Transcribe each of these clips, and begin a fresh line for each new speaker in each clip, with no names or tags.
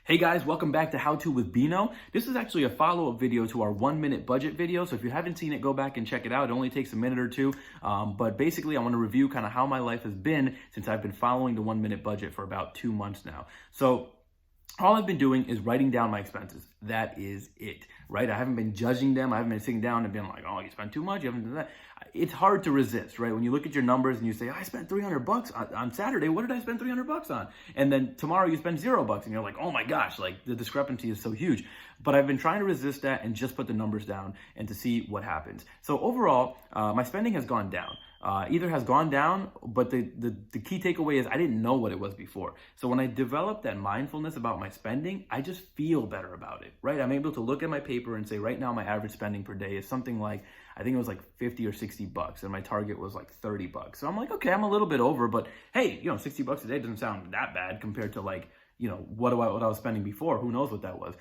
Hey guys, welcome back to How To with Bino. This is actually a follow-up video to our 1-minute budget video. So if you haven't seen it, go back and check it out. It only takes a minute or two. But basically, I want to review kind of how my life has been since I've been following the 1-minute budget for about 2 months now. So all I've been doing is writing down my expenses. That is it, right? I haven't been judging them. I haven't been sitting down and being like, oh, you spent too much. You haven't done that. It's hard to resist, right? When you look at your numbers and you say, I spent $300 on Saturday. What did I spend $300 on? And then tomorrow you spend $0 and you're like, oh my gosh, like the discrepancy is so huge. But I've been trying to resist that and just put the numbers down and to see what happens. So overall, my spending has gone down. Either has gone down, but the key takeaway is I didn't know what it was before. So when I developed that mindfulness about my spending, I just feel better about it, right? I'm able to look at my paper and say, right now my average spending per day is something like, I think it was like 50 or 60 bucks, and my target was like 30 bucks. So I'm like, okay, I'm a little bit over, but hey, 60 bucks a day doesn't sound that bad compared to like, what I was spending before. Who knows what that was?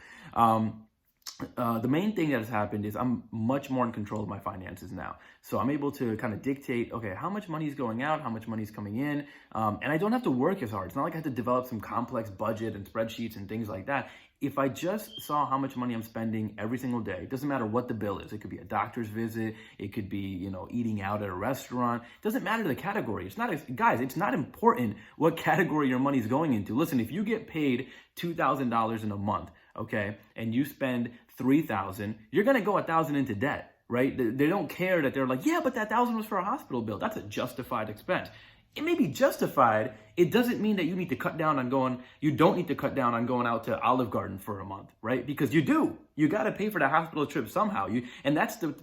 The main thing that has happened is I'm much more in control of my finances now. So I'm able to kind of dictate, okay, how much money is going out, how much money is coming in, and I don't have to work as hard. It's not like I have to develop some complex budget and spreadsheets and things like that. If I just saw how much money I'm spending every single day, it doesn't matter what the bill is. It could be a doctor's visit. It could be, eating out at a restaurant. It doesn't matter the category. Guys, it's not important what category your money is going into. Listen, if you get paid $2,000 in a month, okay, and you spend $3,000, you're going to go $1,000 into debt, right? They don't care that they're like, yeah, but that $1,000 was for a hospital bill. That's a justified expense. It may be justified. It doesn't mean that you don't need to cut down on going out to Olive Garden for a month, right? Because you do. You got to pay for the hospital trip somehow. And that's the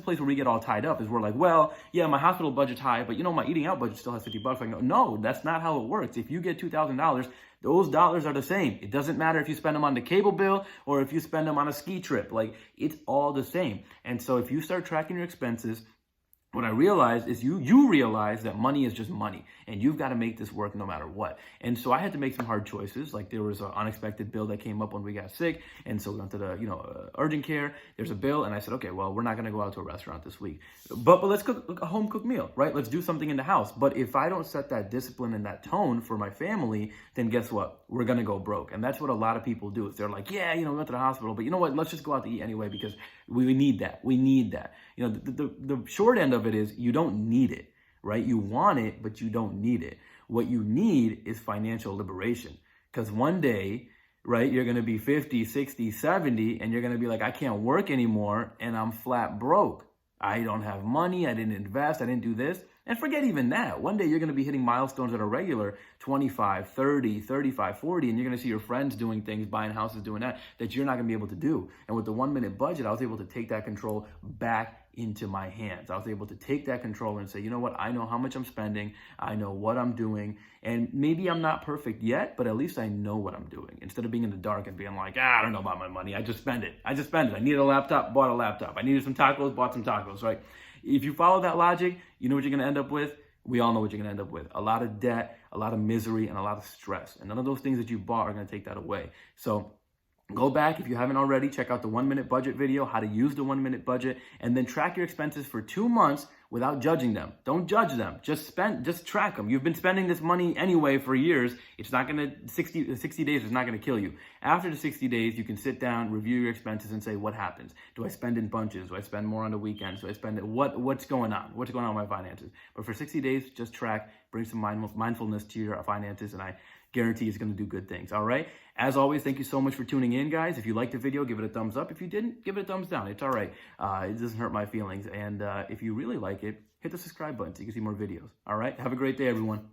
place where we get all tied up, is we're like, well, yeah, my hospital budget's high, but my eating out budget still has 50 bucks. I go, no, that's not how it works. If you get $2,000, those dollars are the same. It doesn't matter if you spend them on the cable bill or if you spend them on a ski trip. Like, it's all the same. And so if you start tracking your expenses, what I realized is you realize that money is just money, and you've got to make this work no matter what. And so I had to make some hard choices. Like, there was an unexpected bill that came up when we got sick, and so we went to the urgent care. There's a bill, and I said, okay, well, we're not going to go out to a restaurant this week, but let's cook a home cooked meal, right? Let's do something in the house. But if I don't set that discipline and that tone for my family, then guess what? We're going to go broke. And that's what a lot of people do. Is they're like, yeah, we went to the hospital, but you know what? Let's just go out to eat anyway because we need that. We need that. The short end of it is you don't need it, right? You want it, but you don't need it. What you need is financial liberation, because one day, right, you're going to be 50, 60, 70, and you're going to be like, I can't work anymore, and I'm flat broke. I don't have money. I didn't invest. I didn't do this. And forget even that. One day you're going to be hitting milestones that are regular, 25, 30, 35, 40, and you're going to see your friends doing things, buying houses, doing that you're not going to be able to do. And with the 1-minute budget, I was able to take that control back into my hands. I was able to take that control and say, you know what? I know how much I'm spending. I know what I'm doing. And maybe I'm not perfect yet, but at least I know what I'm doing. Instead of being in the dark and being like, I don't know about my money. I just spend it. I needed a laptop, bought a laptop. I needed some tacos, bought some tacos, right? If you follow that logic, you know what you're going to end up with? We all know what you're going to end up with. A lot of debt, a lot of misery, and a lot of stress. And none of those things that you bought are going to take that away. So go back, if you haven't already, check out the 1-minute budget video, how to use the 1-minute budget, and then track your expenses for 2 months without judging them. Don't judge them. Just track them. You've been spending this money anyway for years. It's not going to, 60 days is not going to kill you. After the 60 days, you can sit down, review your expenses, and say, what happens? Do I spend in bunches? Do I spend more on the weekends? Do I spend it? What's going on? What's going on with my finances? But for 60 days, just track, bring some mindfulness to your finances, and I guarantee it's going to do good things. All right. As always, thank you so much for tuning in, guys. If you liked the video, give it a thumbs up. If you didn't, give it a thumbs down. It's all right. It doesn't hurt my feelings. And if you really like it, hit the subscribe button so you can see more videos. All right. Have a great day, everyone.